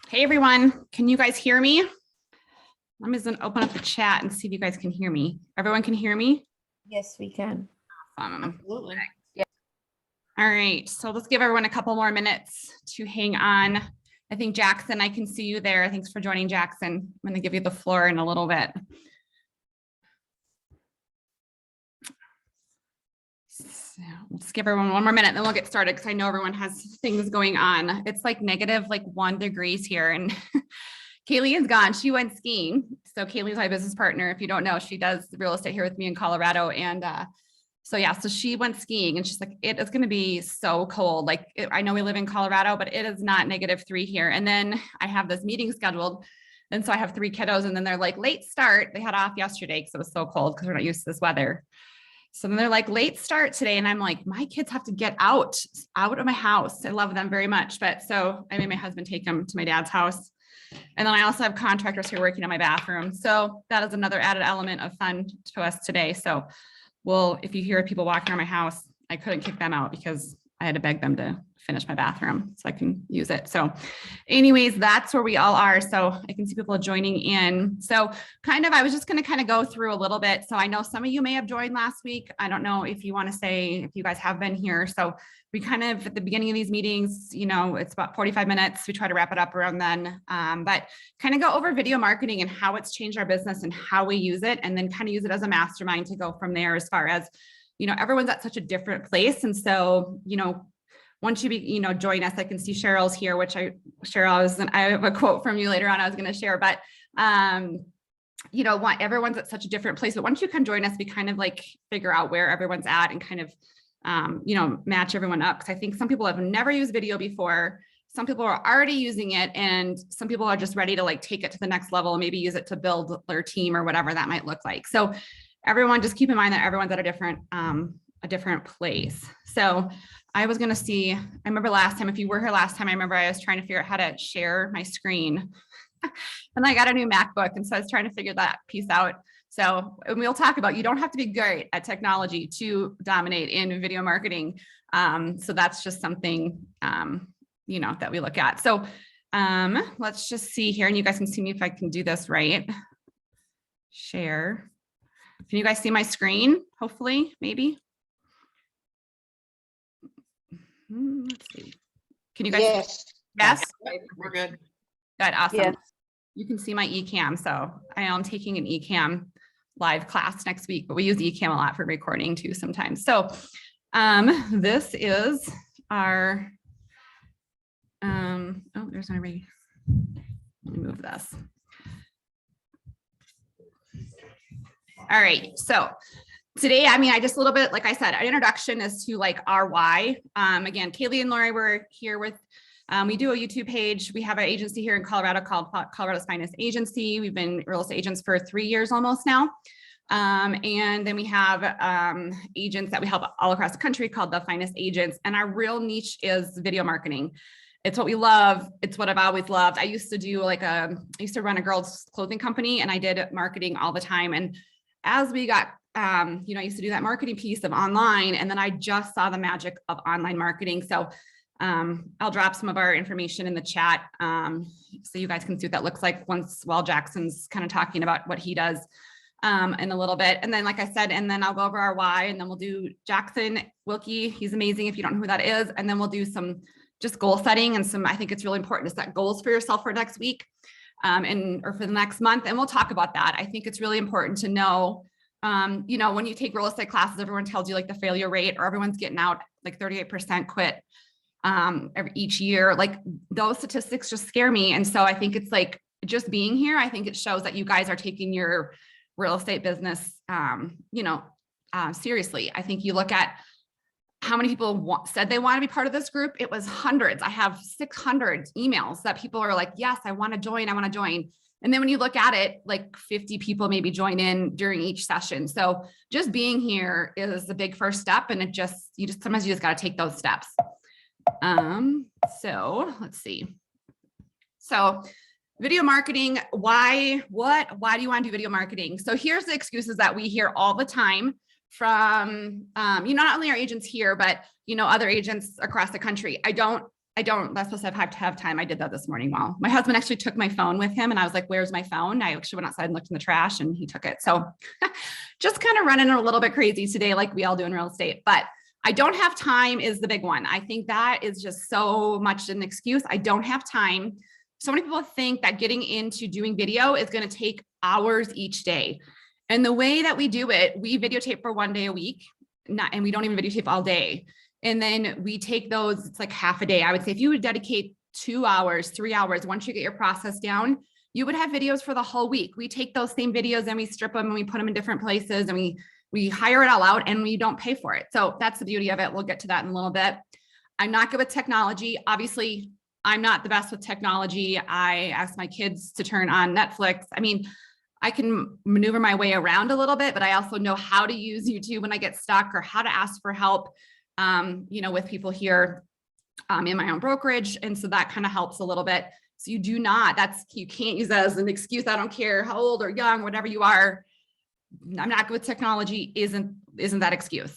Hey everyone, can you guys hear me? I'm just gonna open up the chat and see if you guys can hear me. Everyone can hear me? Yes, we can. Absolutely. Yeah. All right, so let's give everyone a couple more minutes to hang on. I think Jackson, I can see you there. Thanks for joining, Jackson. I'm gonna give you the floor in a little bit. So let's give everyone one more minute, then we'll get started because I know everyone has things going on. It's like negative 1 degrees here and Kaylee is gone. She went skiing. So Kaylee's my business partner. If you don't know, she does real estate here with me in Colorado. And so she went skiing and she's like, it is going to be so cold. I know we live in Colorado, but it is not -3 here. And then I have this meeting scheduled. And so I have 3 kiddos and then they're like late start. They had off yesterday because it was so cold because we're not used to this weather. So then they're like late start today. And I'm like, my kids have to get out of my house. I love them very much. But so I made my husband take them to my dad's house. And then I also have contractors here working on my bathroom. So that is another added element of fun to us today. So if you hear people walking around my house, I couldn't kick them out because I had to beg them to finish my bathroom so I can use it. So anyways, that's where we all are. So I can see people joining in. So I was just going to go through a little bit. So I know some of you may have joined last week. I don't know if you want to say if you guys have been here. So we at the beginning of these meetings, it's about 45 minutes. We try to wrap it up around then, but go over video marketing and how it's changed our business and how we use it. And then use it as a mastermind to go from there as far as, everyone's at such a different place. And so, once you join us, I can see Cheryl's here, Cheryl, I have a quote from you later on I was going to share, but everyone's at such a different place. But once you can join us, we figure out where everyone's at and match everyone up. Because I think some people have never used video before. Some people are already using it, and some people are just ready to take it to the next level and maybe use it to build their team or whatever that might look like. So everyone, just keep in mind that everyone's at a different place. So I was going to see, I remember last time, if you were here last time, I remember I was trying to figure out how to share my screen and I got a new MacBook. And so I was trying to figure that piece out. So we'll talk about, you don't have to be great at technology to dominate in video marketing. So that's just something, that we look at. So let's just see here, and you guys can see me if I can do this right. Share. Can you guys see my screen? Hopefully, maybe. Let's see. Can you guys? Yes. Yes. We're good. Good. Awesome. Yes. You can see my eCam. So I am taking an eCam live class next week, but we use eCam a lot for recording too sometimes. So this is our, oh, there's my, let me move this. All right. So today, I just a little bit, like I said, an introduction as to our why. Again, Kaylee and Lori were here with, we do a YouTube page. We have an agency here in Colorado called Colorado's Finest Agency. We've been real estate agents for 3 years almost now. And then we have agents that we help all across the country called the Finest Agents. And our real niche is video marketing. It's what we love. It's what I've always loved. I used to run a girls' clothing company, and I did marketing all the time. And as we got I used to do that marketing piece of online, and then I just saw the magic of online marketing. So I'll drop some of our information in the chat so you guys can see what that looks like while Jackson's talking about what he does in a little bit. And then, like I said, and then I'll go over our why, and then we'll do Jackson Wilkie. He's amazing if you don't know who that is. And then we'll do some just goal setting and I think it's really important to set goals for yourself for next week or for the next month. And we'll talk about that. I think it's really important to know when you take real estate classes, everyone tells you the failure rate, or everyone's getting out 38% quit each year. Those statistics just scare me. And so I think it's just being here, I think it shows that you guys are taking your real estate business, seriously. I think you look at how many people said they want to be part of this group. It was hundreds. I have 600 emails that people are like, yes, I want to join. I want to join. And then when you look at it, 50 people maybe join in during each session. So just being here is a big first step. And sometimes you just got to take those steps. So let's see. So video marketing, why do you want to do video marketing? So here's the excuses that we hear all the time from, not only our agents here, but, other agents across the country. I don't that's supposed to have time. I did that this morning. Well, my husband actually took my phone with him and I was like, where's my phone? I actually went outside and looked in the trash and he took it. So just kind of running a little bit crazy today, like we all do in real estate, but I don't have time is the big one. I think that is just so much an excuse. I don't have time. So many people think that getting into doing video is going to take hours each day. And the way that we do it, we videotape for 1 day a week, and we don't even videotape all day. And then we take those, it's like half a day. I would say if you would dedicate 2 hours, 3 hours, once you get your process down, you would have videos for the whole week. We take those same videos and we strip them and we put them in different places and we hire it all out and we don't pay for it. So that's the beauty of it. We'll get to that in a little bit. I'm not good with technology. Obviously, I'm not the best with technology. I ask my kids to turn on Netflix. I mean, I can maneuver my way around a little bit, but I also know how to use YouTube when I get stuck or how to ask for help, with people here in my own brokerage. And so that kind of helps a little bit. So you can't use that as an excuse. I don't care how old or young, whatever you are. I'm not good with technology isn't that excuse.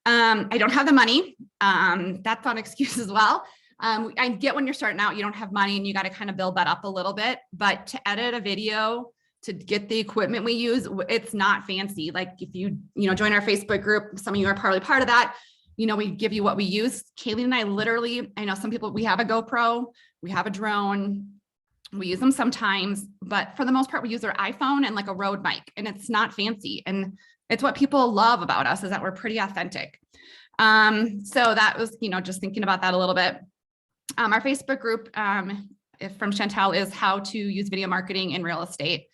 I don't have the money. That's not an excuse as well. I get when you're starting out, you don't have money and you got to kind of build that up a little bit, but to edit a video, to get the equipment we use, it's not fancy. Like if you join our Facebook group, some of you are probably part of that, we give you what we use. Kaylee and I literally, I know some people, we have a GoPro, we have a drone, we use them sometimes, but for the most part, we use our iPhone and like a Rode mic, and it's not fancy. And it's what people love about us is that we're pretty authentic. So that was, just thinking about that a little bit. Our Facebook group from Chantel is how to use video marketing in real estate.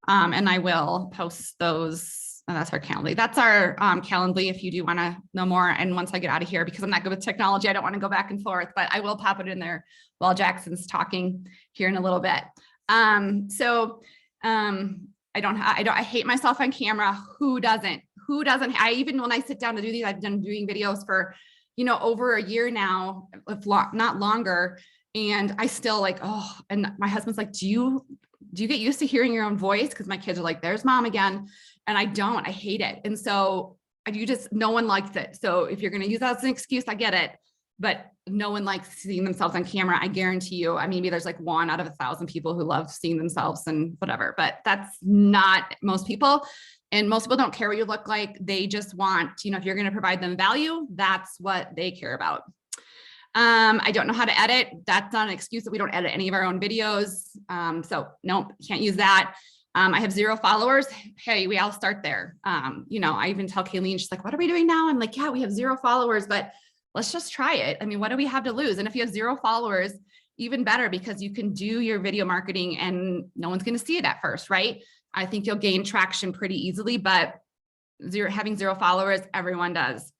And I will post those. That's our Calendly. That's our Calendly if you do want to know more. And once I get out of here, because I'm not good with technology, I don't want to go back and forth, but I will pop it in there while Jackson's talking here in a little bit. I hate myself on camera. Who doesn't? Even when I sit down to do these, I've done doing videos for, over a year now, if not longer. And I still and my husband's like, do you get used to hearing your own voice? Because my kids are like, there's mom again. And I hate it. And so no one likes it. So if you're going to use that as an excuse, I get it, but no one likes seeing themselves on camera. I guarantee you. Maybe there's like 1 out of 1,000 people who love seeing themselves and whatever, but that's not most people. And most people don't care what you look like. They just want, if you're going to provide them value, that's what they care about. I don't know how to edit. That's not an excuse that we don't edit any of our own videos. So nope, can't use that. I have 0 followers. Hey, we all start there. I even tell Kayleen, she's like, what are we doing now? I'm like, yeah, we have 0 followers, but let's just try it. What do we have to lose? And if you have 0 followers, even better, because you can do your video marketing and no one's going to see it at first, right? I think you'll gain traction pretty easily, but having 0 followers, everyone does.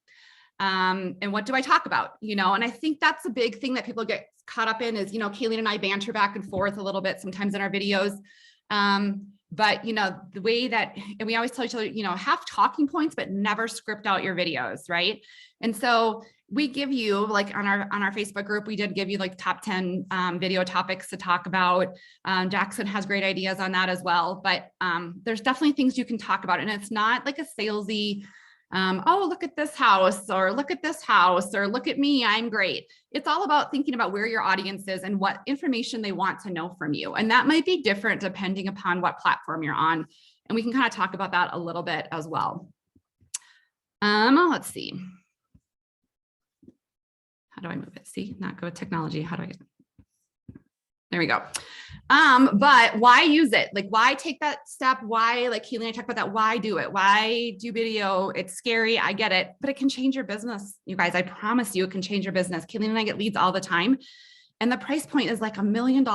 And what do I talk about? And I think that's a big thing that people get caught up in is, Kayleen and I banter back and forth a little bit sometimes in our videos. But the way that, and we always tell each other, have talking points, but never script out your videos. Right. And so we give you like on our Facebook group, we did give you like top 10 video topics to talk about. Jackson has great ideas on that as well, but there's definitely things you can talk about. And it's not like a salesy, oh, look at this house or look at this house or look at me, I'm great. It's all about thinking about where your audience is and what information they want to know from you. And that might be different depending upon what platform you're on. And we can kind of talk about that a little bit as well. Let's see. How do I move it? See, not go with technology. How do I get it? There we go. But why use it? Like, why take that step? Why, like Keely and I talked about that, why do it? Why do video? It's scary. I get it, but it can change your business. You guys, I promise you it can change your business. Keely and I get leads all the time. And the price point is like $1 million.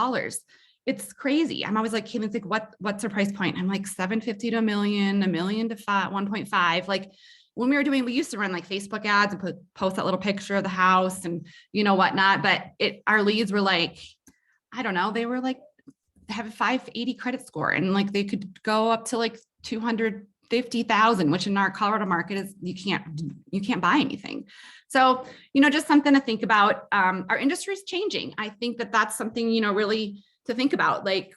It's crazy. I'm always like, Keely's like, what's her price point? I'm like 750 to $1 million, $1 million to 1.5. Like when we used to run like Facebook ads and post that little picture of the house and whatnot, but our leads were like, I don't know, they were like, have a 580 credit score and like they could go up to like 250,000, which in our Colorado market is you can't buy anything. So, just something to think about. Our industry is changing. I think that's something, really to think about. Like,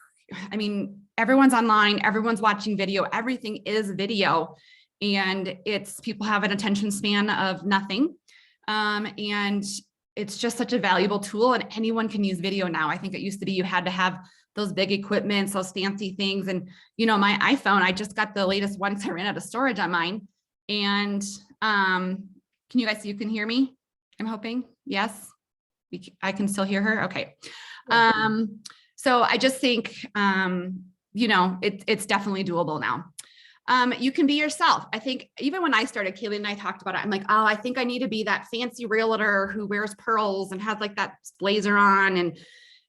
everyone's online, everyone's watching video, everything is video, and people have an attention span of nothing. And it's just such a valuable tool, and anyone can use video now. I think it used to be you had to have those big equipment, those fancy things. And, my iPhone, I just got the latest one because I ran out of storage on mine. And can you guys, you can hear me? I'm hoping. Yes. I can still hear her. Okay. So I just think, it's definitely doable now. You can be yourself. I think even when I started, Kaylee and I talked about it. I'm like, oh, I think I need to be that fancy realtor who wears pearls and has like that blazer on and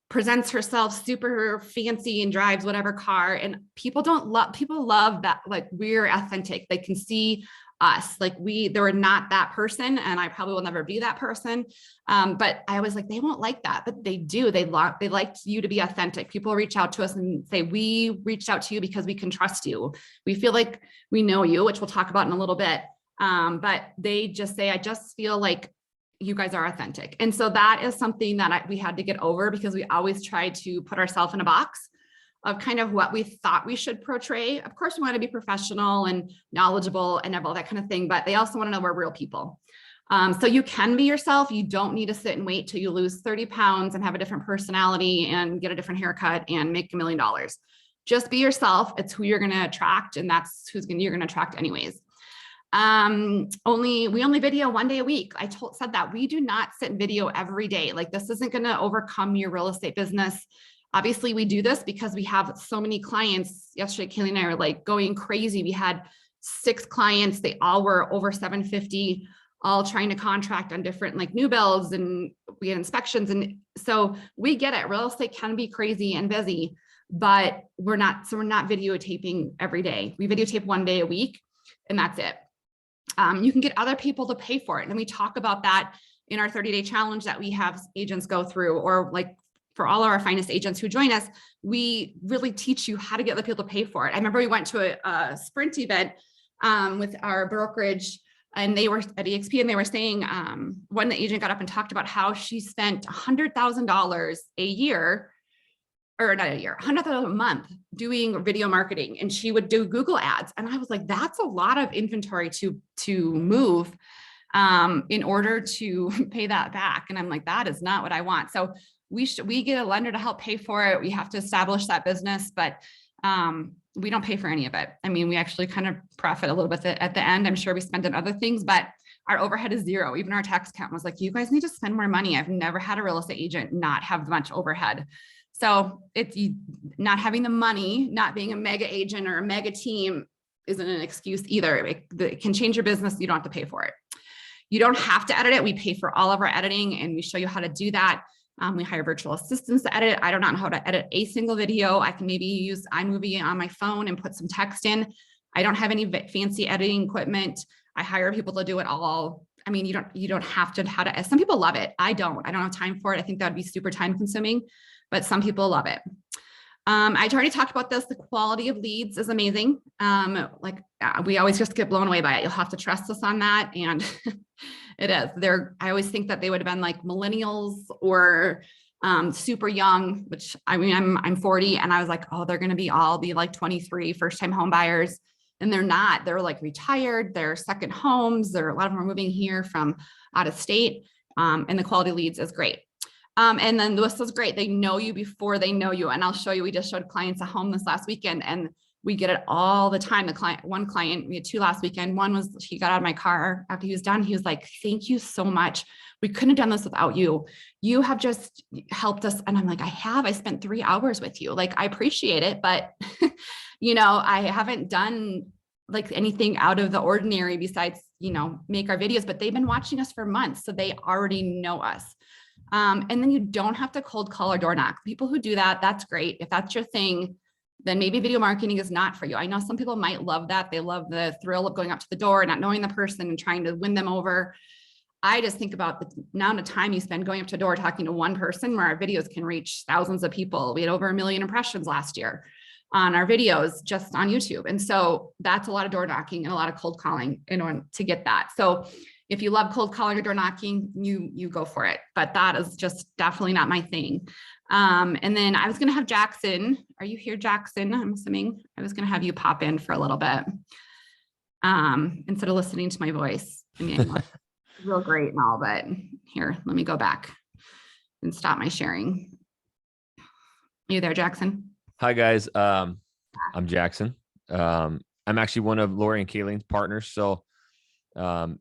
presents herself super fancy and drives whatever car. And people love that. Like, we're authentic. They can see us, like they were not that person. And I probably will never be that person. But I was like, they won't like that, but they do. They like you to be authentic. People reach out to us and say, we reached out to you because we can trust you. We feel like we know you, which we'll talk about in a little bit. But they just say, I just feel like you guys are authentic. And so that is something that we had to get over, because we always try to put ourselves in a box of kind of what we thought we should portray. Of course, we want to be professional and knowledgeable and have all that kind of thing, but they also want to know we're real people. So you can be yourself. You don't need to sit and wait till you lose 30 pounds and have a different personality and get a different haircut and make $1 million. Just be yourself. It's who you're going to attract, and that's you're going to attract anyways. We only video 1 day a week. I said that we do not sit and video every day. Like, this isn't going to overcome your real estate business. Obviously, we do this because we have so many clients. Yesterday, Kaylee and I were like going crazy. We had 6 clients. They all were over 750, all trying to contract on different like new builds, and we had inspections. And so we get it. Real estate can be crazy and busy, but we're not videotaping every day. We videotape 1 day a week, and that's it. You can get other people to pay for it. And we talk about that in our 30-day challenge that we have agents go through, or like for all of our finest agents who join us, we really teach you how to get the people to pay for it. I remember we went to a sprint event with our brokerage, and they were at EXP, and they were saying, one agent got up and talked about how she spent $100,000 a year, or not a year, $100,000 a month doing video marketing. And she would do Google ads. And I was like, that's a lot of inventory to move in order to pay that back. And I'm like, that is not what I want. So we get a lender to help pay for it. We have to establish that business, but we don't pay for any of it. I mean, we actually kind of profit a little bit at the end. I'm sure we spend on other things, but our overhead is zero. Even our tax accountant was like, you guys need to spend more money. I've never had a real estate agent not have much overhead. So it's not having the money, not being a mega agent or a mega team isn't an excuse either. It can change your business. You don't have to pay for it. You don't have to edit it. We pay for all of our editing, and we show you how to do that. We hire virtual assistants to edit. I don't know how to edit a single video. I can maybe use iMovie on my phone and put some text in. I don't have any fancy editing equipment. I hire people to do it all. I mean, you don't have to how to. Some people love it. I don't have time for it. I think that would be super time consuming, but some people love it. I already talked about this. The quality of leads is amazing. We always just get blown away by it. You'll have to trust us on that. And it is. I always think that they would have been like millennials or super young, which I mean, I'm 40, and I was like, oh, they're going to all be like 23 first-time home buyers. And they're not. They're like retired. They're second homes. A lot of them are moving here from out of state. And the quality leads is great. And then this is great. They know you before they know you. And I'll show you, we just showed clients a home this last weekend, and we get it all the time. One client, we had 2 last weekend. One was, he got out of my car after he was done. He was like, thank you so much. We couldn't have done this without you. You have just helped us. And I'm like, I spent 3 hours with you. Like, I appreciate it, but I haven't done like anything out of the ordinary besides, make our videos, but they've been watching us for months. So they already know us. And then you don't have to cold call or door knock. People who do that, that's great. If that's your thing, then maybe video marketing is not for you. I know some people might love that. They love the thrill of going up to the door, not knowing the person and trying to win them over. I just think about the amount of time you spend going up to the door, talking to one person, where our videos can reach thousands of people. We had over 1 million impressions last year on our videos just on YouTube. And so that's a lot of door knocking and a lot of cold calling in order to get that. So if you love cold calling or door knocking, you go for it. But that is just definitely not my thing. And then I was going to have Jackson. Are you here, Jackson? I'm assuming I was going to have you pop in for a little bit instead of listening to my voice. I mean, real great and all, but here, let me go back and stop my sharing. Are you there, Jackson? Hi guys. I'm Jackson. I'm actually one of Lori and Kayleen's partners. So, I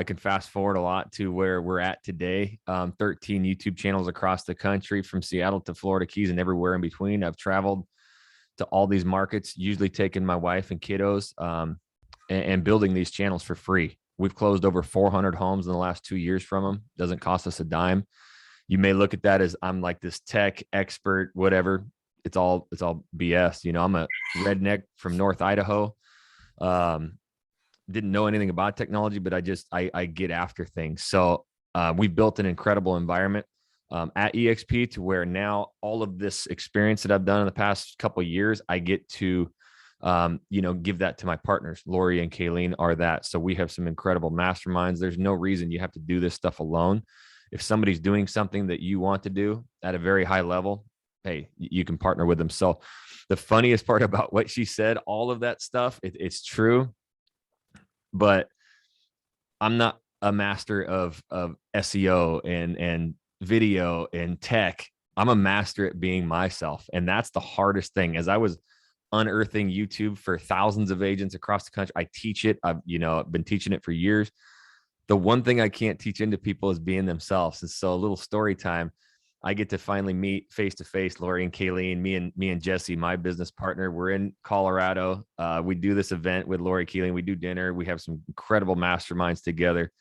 can fast forward a lot to where we're at today. 13 YouTube channels across the country, from Seattle to Florida Keys and everywhere in between. I've traveled to all these markets, usually taking my wife and kiddos, and building these channels for free. We've closed over 400 homes in the last 2 years from them. Doesn't cost us a dime. You may look at that as I'm like this tech expert, whatever. It's all BS. I'm a redneck from North Idaho. Didn't know anything about technology, but I get after things. So we built an incredible environment at EXP to where now all of this experience that I've done in the past couple of years, I get to give that to my partners. Lori and Kayleen are that. So we have some incredible masterminds. There's no reason you have to do this stuff alone. If somebody's doing something that you want to do at a very high level, hey, you can partner with them. So the funniest part about what she said, all of that stuff, it's true, but I'm not a master of SEO and video and tech. I'm a master at being myself. And that's the hardest thing. As I was unearthing YouTube for thousands of agents across the country, I teach it. I've been teaching it for years. The one thing I can't teach into people is being themselves. And so a little story time, I get to finally meet face-to-face Lori and Kayleen, me and Jesse, my business partner. We're in Colorado. We do this event with Lori, Kayleen. We do dinner. We have some incredible masterminds together.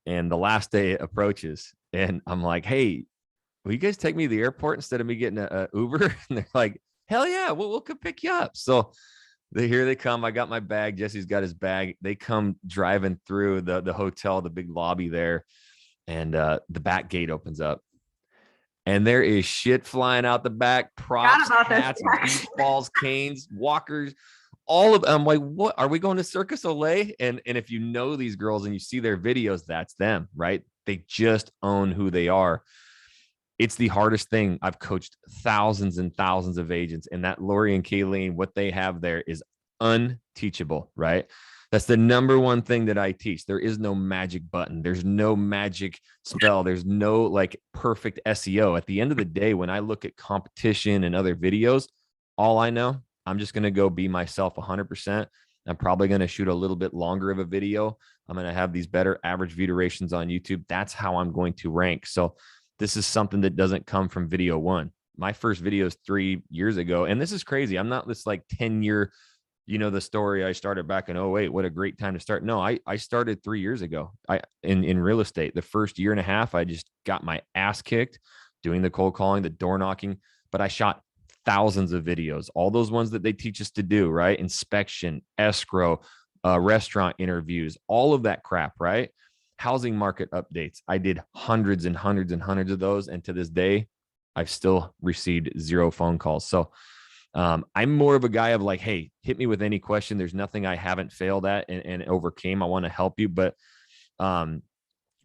And the last day approaches and I'm like, hey, will you guys take me to the airport instead of me getting a Uber? And they're like, hell yeah, we'll come pick you up. So here they come. I got my bag. Jesse's got his bag. They come driving through the hotel, the big lobby there. And the back gate opens up. And there is shit flying out the back, props, hats, balls, canes, walkers, all of them. I'm like, what? Are we going to Circus Olay? And if you know these girls and you see their videos, that's them, right? They just own who they are. It's the hardest thing. I've coached thousands and thousands of agents, and that Lori and Kayleen, what they have there is unteachable, right? That's the number one thing that I teach. There is no magic button. There's no magic spell. There's no like perfect SEO. At the end of the day, when I look at competition and other videos, all I know, I'm just going to go be myself 100%. I'm probably going to shoot a little bit longer of a video. I'm going to have these better average view durations on YouTube. That's how I'm going to rank. So this is something that doesn't come from video one. My first video is 3 years ago. And this is crazy. I'm not this like 10-year, the story I started back in 08. What a great time to start. No, I started 3 years ago. In real estate, the first year and a half, I just got my ass kicked doing the cold calling, the door knocking, but I shot thousands of videos, all those ones that they teach us to do, right? Inspection, escrow, restaurant interviews, all of that crap, right? Housing market updates. I did hundreds and hundreds and hundreds of those. And to this day, I've still received 0 phone calls. So I'm more of a guy of like, hey, hit me with any question. There's nothing I haven't failed at and overcame. I want to help you. But the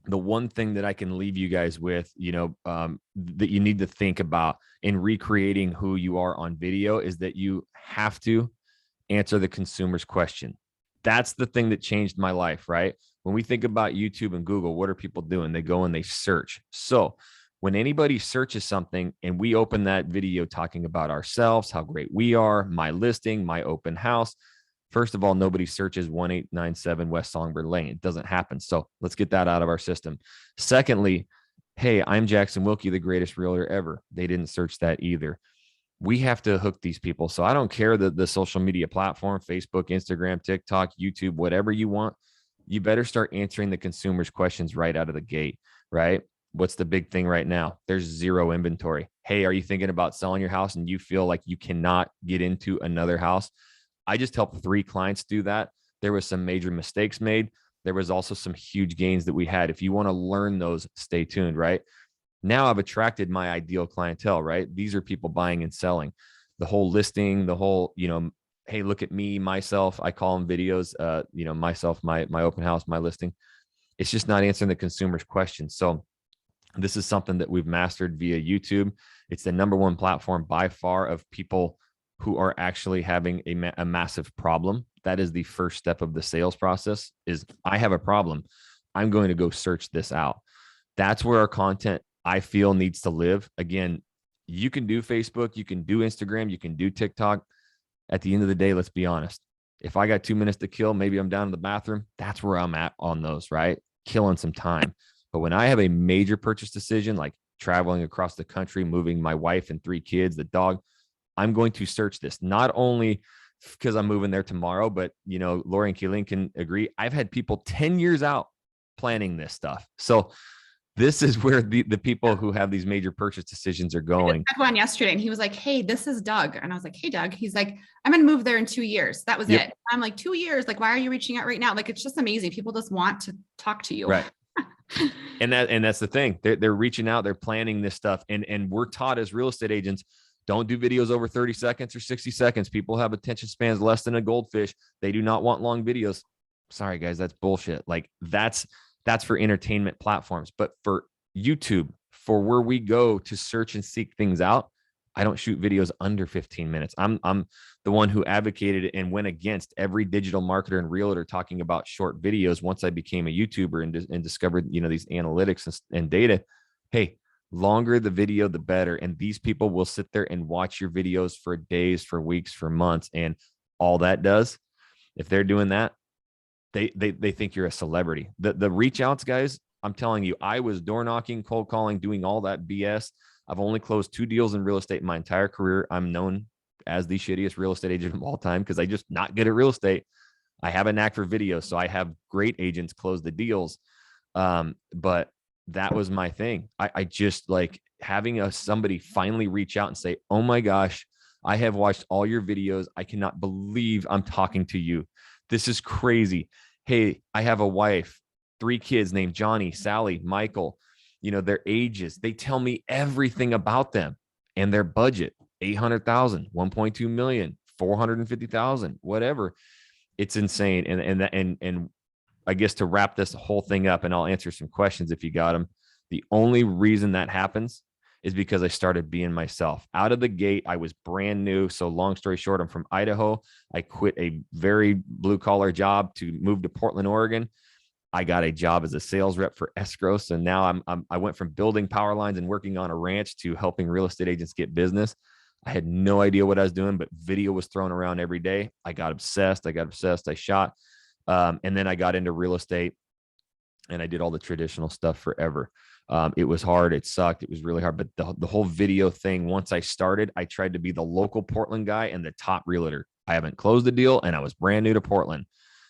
one thing that I can leave you guys with, that you need to think about in recreating who you are on video is that you have to answer the consumer's question. That's the thing that changed my life, right? When we think about YouTube and Google, what are people doing? They go and they search. So when anybody searches something and we open that video talking about ourselves, how great we are, my listing, my open house, first of all, nobody searches 1897 West Songbird Lane. It doesn't happen. So let's get that out of our system. Secondly, hey, I'm Jackson Wilkie, the greatest realtor ever. They didn't search that either. We have to hook these people. So I don't care the social media platform, Facebook, Instagram, TikTok, YouTube, whatever you want. You better start answering the consumer's questions right out of the gate, right? What's the big thing right now? There's 0 inventory. Hey, are you thinking about selling your house and you feel like you cannot get into another house? I just helped 3 clients do that. There was some major mistakes made. There was also some huge gains that we had. If you want to learn those, stay tuned, right? Now I've attracted my ideal clientele, right? These are people buying and selling. The whole listing, the whole, hey, look at me, myself. I call them videos, myself, my open house, my listing. It's just not answering the consumer's questions. So this is something that we've mastered via YouTube. It's the #1 platform by far of people who are actually having a massive problem. that is the first step of the sales process. Is I have a problem. I'm going to go search this out. That's where our content, I feel, needs to live. Again, you can do Facebook, you can do Instagram, you can do TikTok. At the end of the day, let's be honest. If I got 2 minutes to kill, maybe I'm down in the bathroom. That's where I'm at on those, right? Killing some time. But when I have a major purchase decision, like traveling across the country, moving my wife and 3 kids, the dog, I'm going to search this, not only because I'm moving there tomorrow, but Lori and Keelan can agree. I've had people 10 years out planning this stuff. So this is where the people who have these major purchase decisions are going. I had one yesterday and he was like, hey, this is Doug. And I was like, hey, Doug. He's like, I'm going to move there in 2 years. That was it. I'm like, 2 years. Like, why are you reaching out right now? Like, it's just amazing. People just want to talk to you. Right. And that's the thing. They're reaching out, they're planning this stuff. And we're taught as real estate agents, don't do videos over 30 seconds or 60 seconds. People have attention spans less than a goldfish. They do not want long videos. Sorry, guys, that's bullshit. Like that's for entertainment platforms. But for YouTube, for where we go to search and seek things out, I don't shoot videos under 15 minutes. I'm the one who advocated and went against every digital marketer and realtor talking about short videos once I became a YouTuber and discovered, these analytics and data. Hey, longer the video, the better. And these people will sit there and watch your videos for days, for weeks, for months. And all that does, if they're doing that, they think you're a celebrity. The reach outs, guys, I'm telling you, I was door knocking, cold calling, doing all that BS. I've only closed 2 deals in real estate in my entire career. I'm known as the shittiest real estate agent of all time because I just not good at real estate. I have a knack for video, so I have great agents close the deals. But that was my thing. I just like having somebody finally reach out and say, oh my gosh, I have watched all your videos. I cannot believe I'm talking to you. This is crazy. Hey, I have a wife, 3 kids named Johnny, Sally, Michael, their ages. They tell me everything about them and their budget, 800,000, 1.2 million, 450,000, whatever. It's insane. And I guess to wrap this whole thing up, and I'll answer some questions if you got them. The only reason that happens is because I started being myself. Out of the gate, I was brand new. So long story short, I'm from Idaho. I quit a very blue collar job to move to Portland, Oregon. I got a job as a sales rep for escrow. So now I went from building power lines and working on a ranch to helping real estate agents get business. I had no idea what I was doing, but video was thrown around every day. I got obsessed. I shot. And then I got into real estate and I did all the traditional stuff forever. It was hard. It sucked. It was really hard. But the whole video thing, once I started, I tried to be the local Portland guy and the top realtor. I haven't closed a deal and I was brand new to Portland.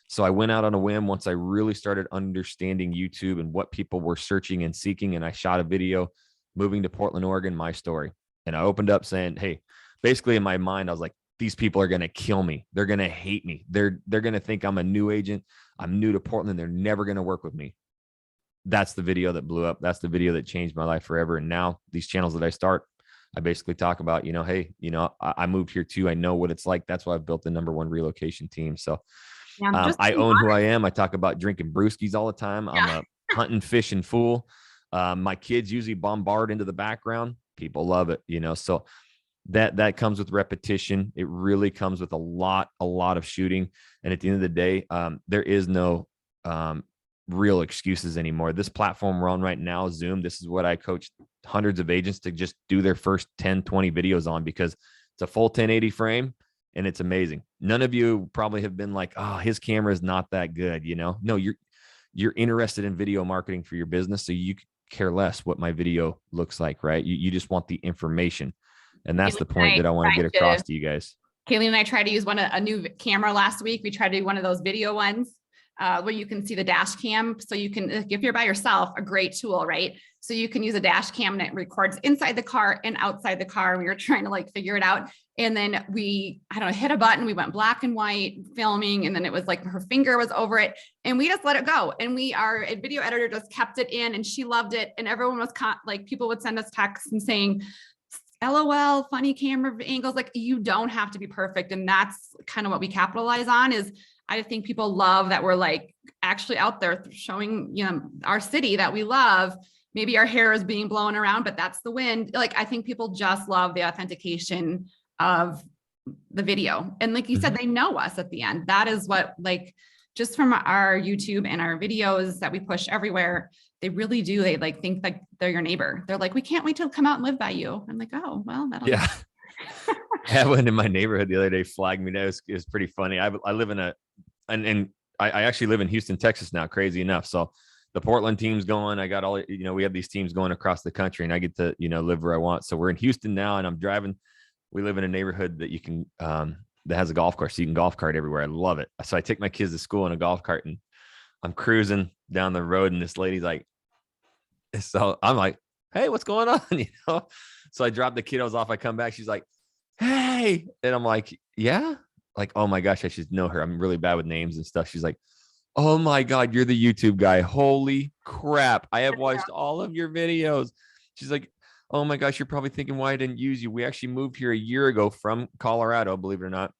So I went out on a whim once I really started understanding YouTube and what people were searching and seeking. And I shot a video moving to Portland, Oregon, my story. And I opened up saying, hey, basically in my mind, I was like, these people are going to kill me. They're going to hate me. They're going to think I'm a new agent. I'm new to Portland. They're never going to work with me. That's the video that blew up. That's the video that changed my life forever. And now these channels that I start, I basically talk about, hey, I moved here too. I know what it's like. That's why I've built the #1 relocation team. So Yeah, I own who I am. I talk about drinking brewskis all the time. I'm a hunting, fishing fool. My kids usually bombard into the background. People love it, so that comes with repetition. It really comes with a lot of shooting. And at the end of the day, there is no real excuses anymore. This platform we're on right now, Zoom, this is what I coach hundreds of agents to just do their first 10, 20 videos on, because it's a full 1080 frame and it's amazing. None of you probably have been like, oh, his camera is not that good. No, you're interested in video marketing for your business. So you care less what my video looks like, right? You just want the information. And that's the point that I want to get across to you guys. Kaylee and I tried to use a new camera last week. We tried to do one of those video ones where you can see the dash cam. So you can, if you're by yourself, a great tool, right? So you can use a dash cam that records inside the car and outside the car. And we were trying to figure it out. And then we, hit a button. We went black and white filming. And then it was like her finger was over it and we just let it go. And our video editor just kept it in and she loved it. And everyone was people would send us texts and saying, LOL, funny camera angles. You don't have to be perfect. And that's kind of what we capitalize on. Is I think people love that we're actually out there showing, our city that we love. Maybe our hair is being blown around, but that's the wind. I think people just love the authentication of the video. And like you said, Mhm. they know us at the end. That is what, like, just from our YouTube and our videos that we push everywhere, they really do. They like think like they're your neighbor. They're like, we can't wait to come out and live by you. I'm like, oh, well, that'll Yeah. I had one in my neighborhood the other day flagged me. That was pretty funny. I live in and I actually live in Houston, Texas now, crazy enough. So the Portland team's going. I got all, we have these teams going across the country and I get to, live where I want. So we're in Houston now and I'm driving. We live in a neighborhood that you can, that has a golf course. So you can golf cart everywhere. I love it. So I take my kids to school in a golf cart and I'm cruising down the road and this lady's like, so I'm like, hey, what's going on? So I drop the kiddos off. I come back. She's like, hey. And I'm like, yeah. Like, oh my gosh, I should know her. I'm really bad with names and stuff. She's like, oh my God, you're the YouTube guy. Holy crap. I have watched all of your videos. She's like, oh my gosh, you're probably thinking why I didn't use you. We actually moved here a year ago from Colorado, believe it or not.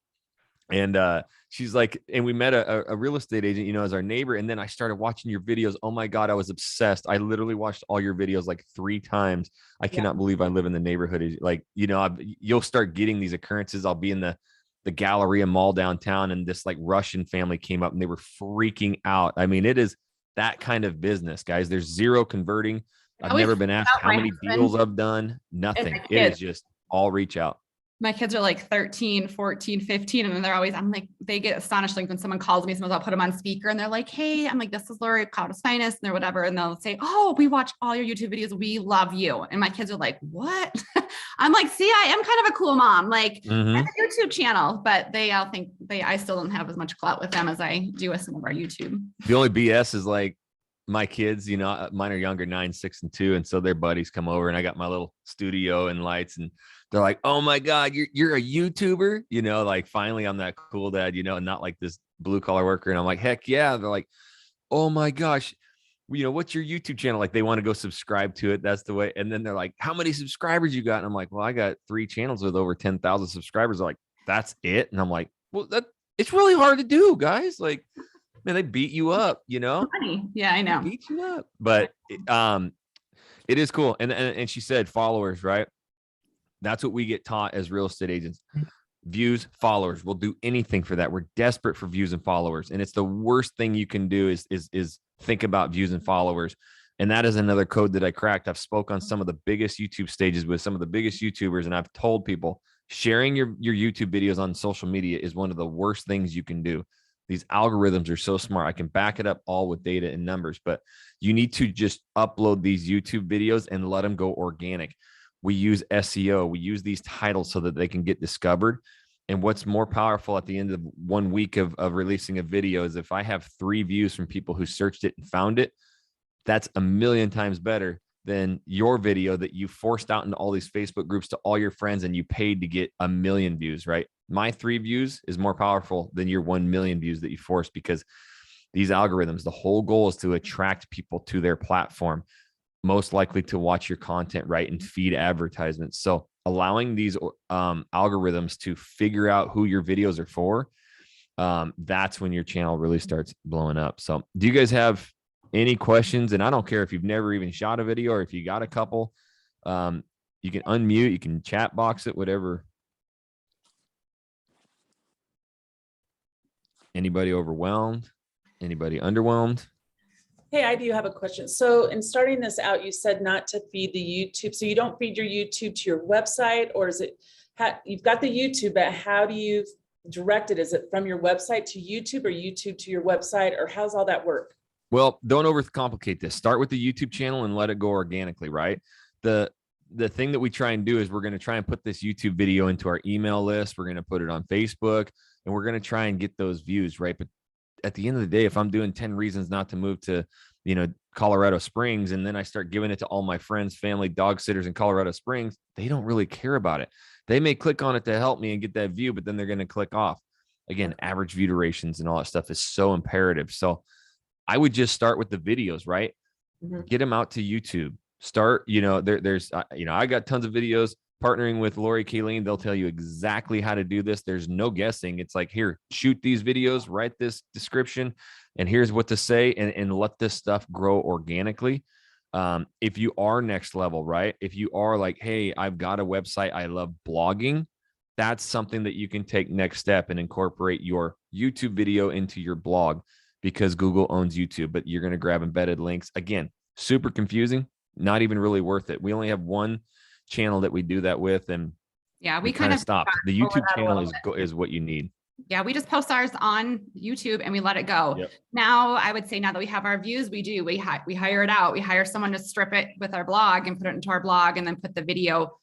And she's like, and we met a real estate agent, as our neighbor. And then I started watching your videos. Oh my God, I was obsessed. I literally watched all your videos like 3 times. I cannot believe I live in the neighborhood. Like, you'll start getting these occurrences. I'll be in the Galleria Mall downtown and this like Russian family came up and they were freaking out. I mean, it is that kind of business, guys. There's zero converting. I've never been asked how many deals I've done. Nothing. It is just all reach out. My kids are like 13, 14, 15. And they're always, I'm like, they get astonished. Like when someone calls me, sometimes I'll put them on speaker and they're like, hey, I'm like, this is Lori, Colorado's Finest and whatever. And they'll say, oh, we watch all your YouTube videos. We love you. And my kids are like, what? I'm like, see, I am kind of a cool mom. Like I have a YouTube channel, but they all think I still don't have as much clout with them as I do with some of our YouTube. The only BS is like my kids, mine are younger, 9, 6, and 2. And so their buddies come over and I got my little studio and lights and they're like, oh my God, you're a YouTuber, like finally I'm that cool dad, not like this blue collar worker. And I'm like, heck yeah. They're like, oh my gosh, what's your YouTube channel? Like they want to go subscribe to it. That's the way. And then they're like, how many subscribers you got? And I'm like, well, I got 3 channels with over 10,000 subscribers. They're like, that's it. And I'm like, well, it's really hard to do, guys. Like, man, they beat you up, Funny. Yeah, I know. They beat you up. But it is cool. And she said followers, right? That's what we get taught as real estate agents. Views, followers. We'll do anything for that. We're desperate for views and followers. And it's the worst thing you can do is think about views and followers. And that is another code that I cracked. I've spoke on some of the biggest YouTube stages with some of the biggest YouTubers. And I've told people sharing your YouTube videos on social media is one of the worst things you can do. These algorithms are so smart. I can back it up all with data and numbers, but you need to just upload these YouTube videos and let them go organic. We use SEO. We use these titles so that they can get discovered. And what's more powerful at the end of 1 week of releasing a video is if I have 3 views from people who searched it and found it, that's a million times better than your video that you forced out into all these Facebook groups to all your friends and you paid to get 1 million views, right? My 3 views is more powerful than your 1 million views that you forced because these algorithms, the whole goal is to attract people to their platform, most likely to watch your content, right? And feed advertisements. So allowing these algorithms to figure out who your videos are for, that's when your channel really starts blowing up. So do you guys have any questions? And I don't care if you've never even shot a video or if you got a couple, you can unmute, you can chat box it, whatever. Anybody overwhelmed? Anybody underwhelmed? Hey, I do have a question. So in starting this out, you said not to feed the YouTube. So you don't feed your YouTube to your website, or is it, you've got the YouTube, but how do you direct it? Is it from your website to YouTube or YouTube to your website, or how's all that work? Well, don't overcomplicate this. Start with the YouTube channel and let it go organically, right? The thing that we try and do is we're going to try and put this YouTube video into our email list. We're going to put it on Facebook and we're going to try and get those views, right? But at the end of the day, if I'm doing 10 reasons not to move to, Colorado Springs, and then I start giving it to all my friends, family, dog sitters in Colorado Springs, they don't really care about it. They may click on it to help me and get that view, but then they're going to click off. Again, average view durations and all that stuff is so imperative. So I would just start with the videos, right? Mm-hmm. Get them out to YouTube. Start, there's, I got tons of videos partnering with Lori Kayleen. They'll tell you exactly how to do this. There's no guessing. It's like, here, shoot these videos, write this description, and here's what to say, and let this stuff grow organically. If you are next level, right? If you are like, hey, I've got a website, I love blogging, that's something that you can take next step and incorporate your YouTube video into your blog, because Google owns YouTube, but you're going to grab embedded links. Again, super confusing, not even really worth it. We only have one channel that we do that with, and Yeah, we kind of stopped. The roll it YouTube out a channel little is what you need. Yeah, we just post ours on YouTube and we let it go. Yep. Now, I would say now that we have our views, we hire it out. We hire someone to strip it with our blog and put it into our blog and then put the video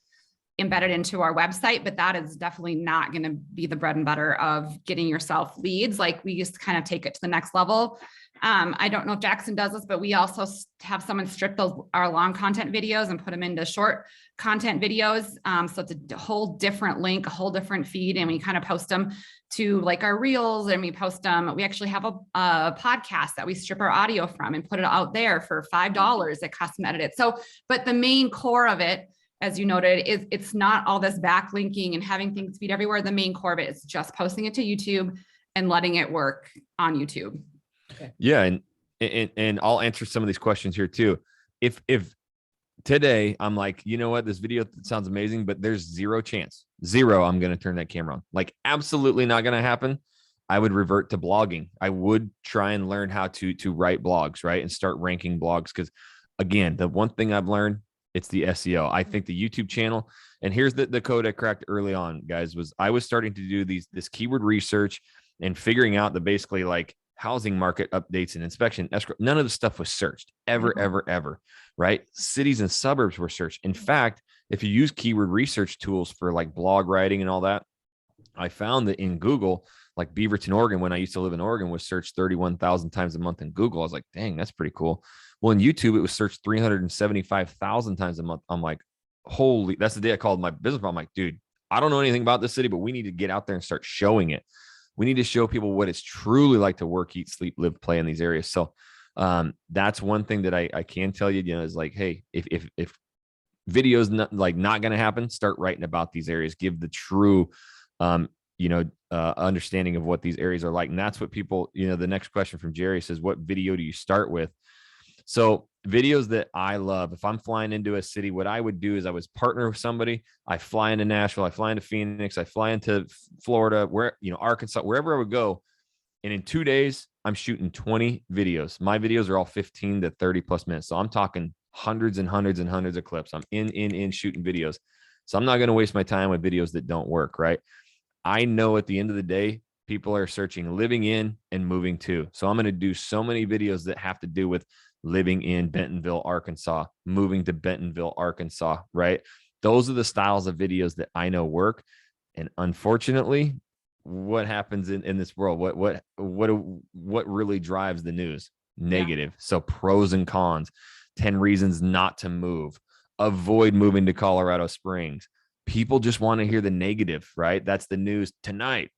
embedded into our website. But that is definitely not going to be the bread and butter of getting yourself leads. Like, we just kind of take it to the next level. I don't know if Jackson does this, but we also have someone strip our long content videos and put them into short content videos. So it's a whole different link, a whole different feed. And we kind of post them to like our reels, and we post them. We actually have a podcast that we strip our audio from and put it out there for $5 that custom edited. So, but the main core of it, as you noted, is it's not all this backlinking and having things feed everywhere. The main core of it is just posting it to YouTube and letting it work on YouTube. Okay. Yeah. And I'll answer some of these questions here too. If today I'm like, you know what, this video sounds amazing, but there's zero chance, I'm going to turn that camera on. Like, absolutely not going to happen. I would revert to blogging. I would try and learn how to write blogs, right? And start ranking blogs. Because again, the one thing I've learned, it's the SEO. I think the YouTube channel, and here's the code I cracked early on, guys, was I was starting to do this keyword research and figuring out that basically like housing market updates and inspection escrow, none of the stuff was searched ever, right? Cities and suburbs were searched. In fact, if you use keyword research tools for like blog writing and all that, I found that in Google, like Beaverton, Oregon, when I used to live in Oregon, was searched 31,000 times a month in Google. I was like, dang, that's pretty cool. Well, in YouTube, it was searched 375,000 times a month. I'm like, holy, that's the day I called my business. I'm like, dude, I don't know anything about this city, but we need to get out there and start showing it. We need to show people what it's truly like to work, eat, sleep, live, play in these areas. So that's one thing that I can tell you, is like, hey, if videos not going to happen, start writing about these areas, give the true, understanding of what these areas are like. And that's what people, the next question from Jerry says, what video do you start with? So videos that I love, if I'm flying into a city, what I would do is I would partner with somebody. I fly into Nashville, I fly into Phoenix, I fly into Florida, Arkansas, wherever I would go. And in 2 days, I'm shooting 20 videos. My videos are all 15 to 30 plus minutes. So I'm talking hundreds and hundreds and hundreds of clips. I'm in shooting videos. So I'm not going to waste my time with videos that don't work, right? I know at the end of the day, people are searching living in and moving to. So I'm going to do so many videos that have to do with living in Bentonville, Arkansas, moving to Bentonville, Arkansas, right? Those are the styles of videos that I know work. And unfortunately, what happens in this world? What really drives the news? Negative. Yeah. So pros and cons, 10 reasons not to move, avoid moving to Colorado Springs. People just want to hear the negative, right? That's the news tonight.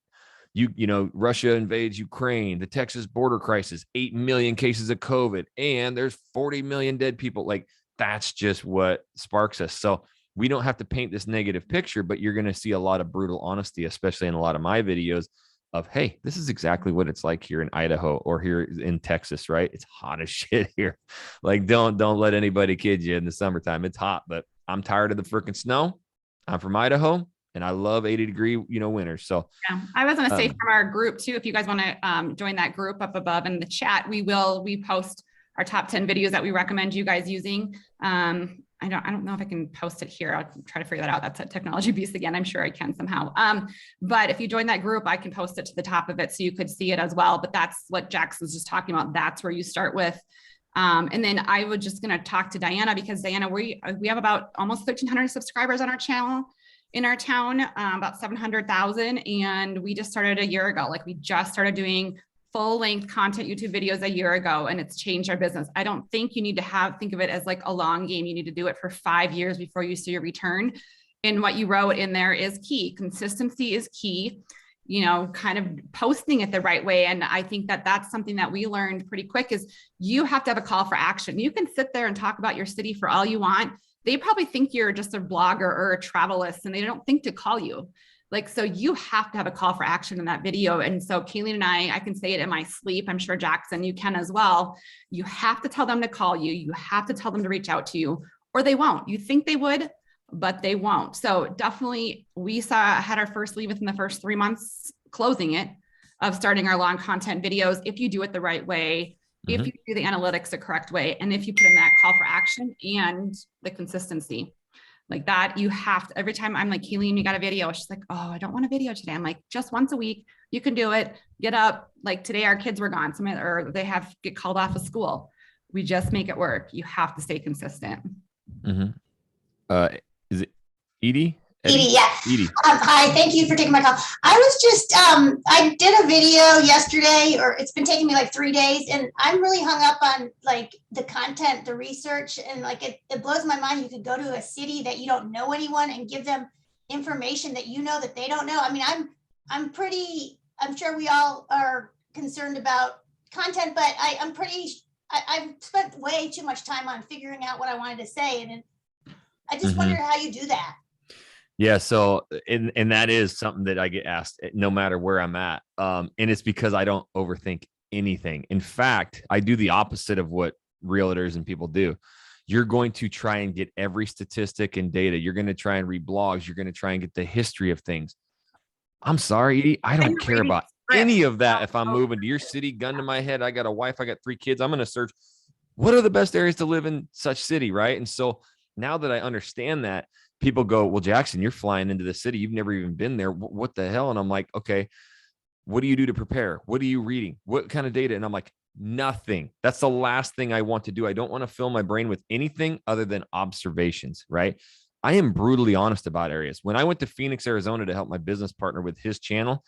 Russia invades Ukraine, the Texas border crisis, 8 million cases of COVID, and there's 40 million dead people. Like, that's just what sparks us. So we don't have to paint this negative picture, but you're going to see a lot of brutal honesty, especially in a lot of my videos of, hey, this is exactly what it's like here in Idaho or here in Texas, right? It's hot as shit here. Like, don't let anybody kid you in the summertime. It's hot, but I'm tired of the freaking snow. I'm from Idaho. And I love 80-degree, winters. So yeah, I was going to say from our group too, if you guys want to join that group up above in the chat, we post our top 10 videos that we recommend you guys using. I don't know if I can post it here. I'll try to figure that out. That's a technology beast again. I'm sure I can somehow. But if you join that group, I can post it to the top of it so you could see it as well. But that's what Jax was just talking about. That's where you start with. And then I was just going to talk to Diana, because Diana, we have about almost 1,300 subscribers on our channel. In our town, about 700,000. And we just started a year ago. Like, we just started doing full length content YouTube videos a year ago, and it's changed our business. I don't think you need to think of it as like a long game. You need to do it for 5 years before you see a return. And what you wrote in there is key. Consistency is key, kind of posting it the right way. And I think that that's something that we learned pretty quick, is you have to have a call for action. You can sit there and talk about your city for all you want. They probably think you're just a blogger or a travelist, and they don't think to call you. Like, so you have to have a call for action in that video. And so Kayleen and I can say it in my sleep. I'm sure Jackson, you can as well. You have to tell them to call you. You have to tell them to reach out to you, or they won't. You think they would, but they won't. So definitely had our first lead within the first 3 months closing it of starting our long content videos. If you do it the right way, if you do the analytics the correct way, and if you put in that call for action and the consistency like that, you have to, every time I'm like, Keelan, you got a video. She's like, oh, I don't want a video today. I'm like, just once a week, you can do it. Get up. Like today, our kids were gone, or they get called off of school. We just make it work. You have to stay consistent. Is it Edie? Edie, yeah. Edie. Hi, thank you for taking my call. I was just, I did a video yesterday, or it's been taking me like 3 days, and I'm really hung up on like the content, the research, and like it blows my mind. You could go to a city that you don't know anyone and give them information that you know that they don't know. I mean, I'm sure we all are concerned about content, but I've spent way too much time on figuring out what I wanted to say, and I just wonder how you do that. Yeah. So, and that is something that I get asked no matter where I'm at. And it's because I don't overthink anything. In fact, I do the opposite of what realtors and people do. You're going to try and get every statistic and data. You're going to try and read blogs. You're going to try and get the history of things. I'm sorry, Edie, I don't care about any of that. If I'm moving to your city, gun to my head, I got a wife, I got 3 kids. I'm going to search what are the best areas to live in such city. Right. And so now that I understand that, people go, well, Jackson, you're flying into the city. You've never even been there. What the hell? And I'm like, okay, what do you do to prepare? What are you reading? What kind of data? And I'm like, nothing. That's the last thing I want to do. I don't want to fill my brain with anything other than observations, right? I am brutally honest about areas. When I went to Phoenix, Arizona to help my business partner with his channel,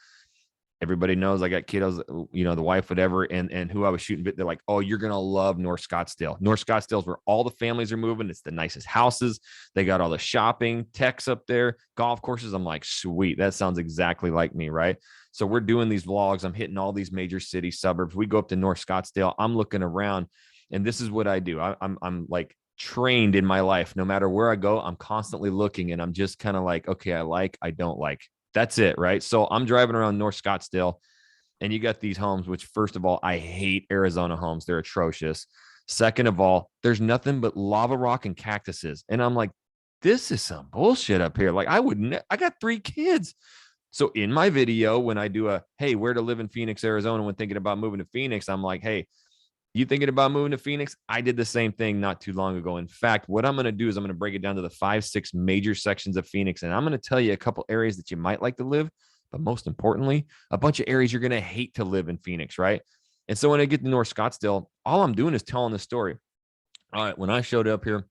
everybody knows I got kiddos, the wife, whatever, and who I was shooting, but they're like, oh, you're going to love North Scottsdale. North Scottsdale is where all the families are moving. It's the nicest houses. They got all the shopping, techs up there, golf courses. I'm like, sweet. That sounds exactly like me. Right. So we're doing these vlogs. I'm hitting all these major city suburbs. We go up to North Scottsdale. I'm looking around, and this is what I do. I'm like trained in my life. No matter where I go, I'm constantly looking, and I'm just kind of like, okay, I don't like. That's it, right? So I'm driving around North Scottsdale, and you got these homes, which first of all, I hate Arizona homes. They're atrocious. Second of all, there's nothing but lava rock and cactuses. And I'm like, this is some bullshit up here. Like I got 3 kids. So in my video, when I do hey, where to live in Phoenix, Arizona, when thinking about moving to Phoenix, I'm like, hey, you thinking about moving to Phoenix? I did the same thing not too long ago. In fact, what I'm going to do is I'm going to break it down to the 5-6 major sections of Phoenix. And I'm going to tell you a couple areas that you might like to live, but most importantly, a bunch of areas you're going to hate to live in Phoenix, right? And so when I get to North Scottsdale, all I'm doing is telling the story. All right, when I showed up here,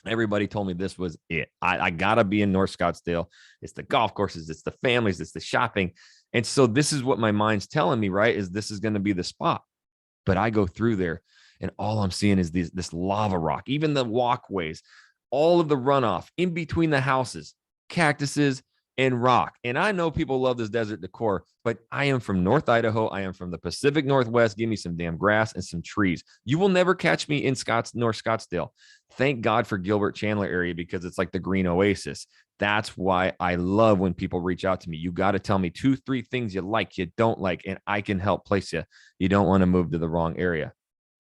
everybody told me this was it. I got to be in North Scottsdale. It's the golf courses, it's the families, it's the shopping. And so this is what my mind's telling me, right? Is this is going to be the spot. But I go through there, and all I'm seeing is this lava rock, even the walkways, all of the runoff in between the houses, cactuses and rock. And I know people love this desert decor, but I am from North Idaho. I am from the Pacific Northwest. Give me some damn grass and some trees. You will never catch me in North Scottsdale. Thank God for Gilbert Chandler area, because it's like the green oasis. That's why I love when people reach out to me. You got to tell me 2-3 things you like, you don't like, and I can help place you. You don't want to move to the wrong area.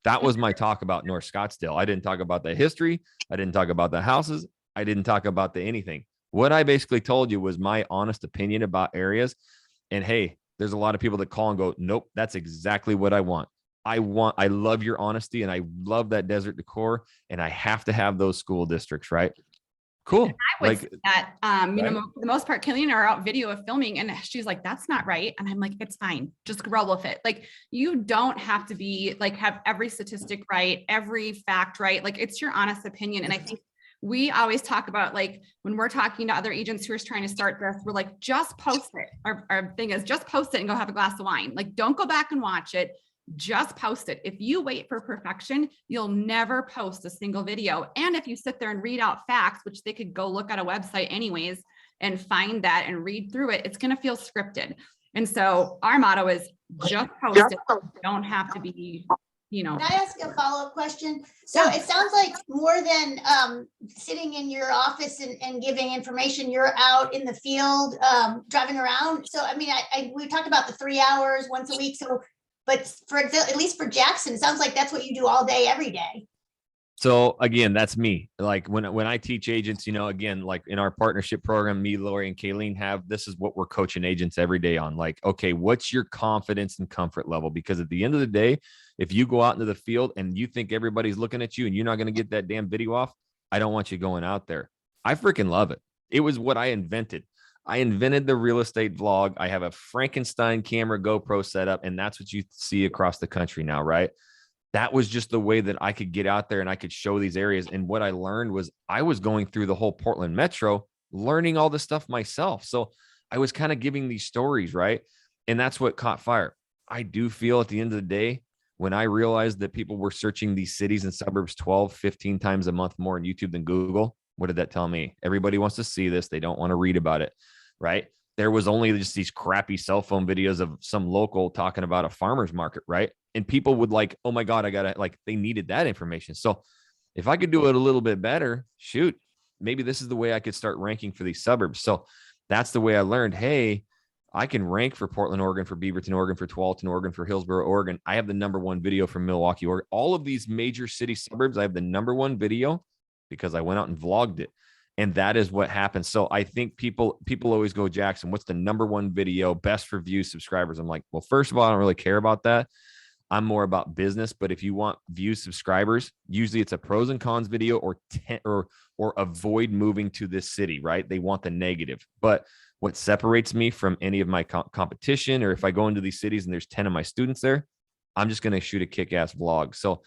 That was my talk about North Scottsdale. I didn't talk about the history. I didn't talk about the houses. I didn't talk about the anything. What I basically told you was my honest opinion about areas. And hey, there's a lot of people that call and go, nope, that's exactly what I want. I love your honesty, and I love that desert decor, and I have to have those school districts, right? Cool. I would say that, for the most part, Killian are out video of filming, and she's like, that's not right. And I'm like, it's fine. Just roll with it. Like, you don't have to be like, have every statistic right, every fact right. Like, it's your honest opinion. And I think we always talk about, like, when we're talking to other agents who are trying to start this, we're like, just post it. Our thing is just post it and go have a glass of wine. Like, don't go back and watch it. Just post it. If you wait for perfection, you'll never post a single video. And if you sit there and read out facts, which they could go look at a website anyways and find that and read through it, it's going to feel scripted. And so our motto is just post it. You don't have to be, Can I ask a follow-up question? So It sounds like more than sitting in your office and giving information, you're out in the field driving around. So, I mean, we talked about the 3 hours once a week. So, but for example, at least for Jackson, it sounds like that's what you do all day, every day. So again, that's me. Like when I teach agents, you know, again, like in our partnership program, me, Lori, and Kayleen have, this is what we're coaching agents every day on. Like, okay, what's your confidence and comfort level? Because at the end of the day, if you go out into the field and you think everybody's looking at you and you're not going to get that damn video off, I don't want you going out there. I freaking love it. It was what I invented. I invented the real estate vlog. I have a Frankenstein camera GoPro setup, and that's what you see across the country now, right? That was just the way that I could get out there and I could show these areas. And what I learned was I was going through the whole Portland metro, learning all this stuff myself. So I was kind of giving these stories, right? And that's what caught fire. I do feel at the end of the day, when I realized that people were searching these cities and suburbs 12, 15 times a month more on YouTube than Google, what did that tell me? Everybody wants to see this. They don't want to read about it, right? There was only just these crappy cell phone videos of some local talking about a farmer's market, right? And people would like, oh my God, I gotta, like, they needed that information. So if I could do it a little bit better, shoot, maybe this is the way I could start ranking for these suburbs. So that's the way I learned, hey, I can rank for Portland, Oregon, for Beaverton, Oregon, for Tualatin, Oregon, for Hillsboro, Oregon. I have the #1 video from Milwaukee, Oregon. All of these major city suburbs, I have the #1 video because I went out and vlogged it. And that is what happens. So I think people always go, Jackson, what's the #1 video, best for views, subscribers? I'm like, well, first of all, I don't really care about that. I'm more about business. But if you want views, subscribers, usually it's a pros and cons video or avoid moving to this city, right? They want the negative. But what separates me from any of my competition, or if I go into these cities and there's 10 of my students there, I'm just going to shoot a kick-ass vlog. So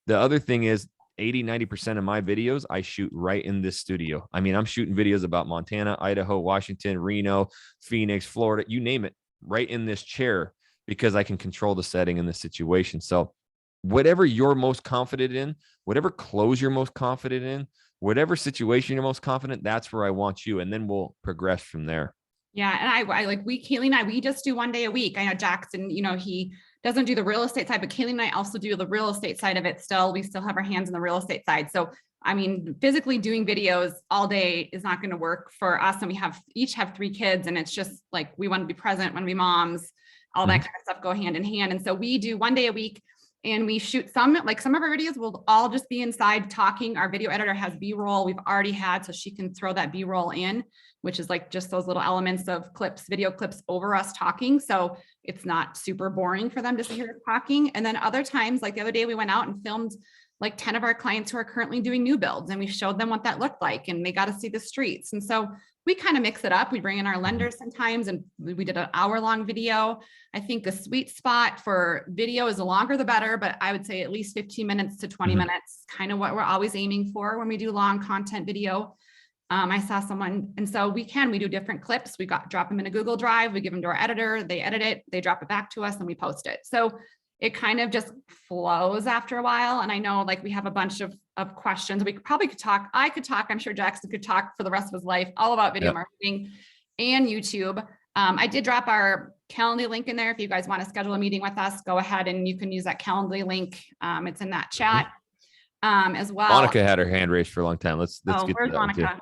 the other thing is 80-90% of my videos I shoot right in this studio. I mean, I'm shooting videos about Montana, Idaho, Washington, Reno, Phoenix, Florida, you name it, right in this chair, because I can control the setting in the situation. So whatever you're most confident in, whatever clothes you're most confident in, whatever situation you're most confident, that's where I want you. And then we'll progress from there. Yeah. And I like, Kaylee and I, we just do 1 day a week. I know Jackson, you know, he doesn't do the real estate side, but Kaylee and I also do the real estate side of it still. We still have our hands in the real estate side. So, I mean, physically doing videos all day is not going to work for us. And we each have 3 kids, and it's just like, we want to be present, want to be moms, all that kind of stuff go hand in hand. And so we do 1 day a week, and we shoot some of our videos will all just be inside talking. Our video editor has B-roll we've already had, so she can throw that B-roll in, which is like just those little elements of video clips over us talking. So it's not super boring for them to hear us talking. And then other times, like the other day, we went out and filmed like 10 of our clients who are currently doing new builds, and we showed them what that looked like, and they got to see the streets. And so we kind of mix it up. We bring in our lenders sometimes, and we did an hour-long video. I think the sweet spot for video is the longer the better, but I would say at least 15 minutes to 20 minutes, kind of what we're always aiming for when we do long content video. I saw someone, and so we do different clips. We drop them in a Google Drive. We give them to our editor. They edit it. They drop it back to us, and we post it. So it kind of just flows after a while. And I know, like, we have a bunch of questions. We probably could talk. I could talk. I'm sure Jackson could talk for the rest of his life, all about video marketing and YouTube. I did drop our Calendly link in there. If you guys want to schedule a meeting with us, go ahead and you can use that Calendly link. It's in that chat as well. Monica had her hand raised for a long time. Let's get where's to that one too. Monica?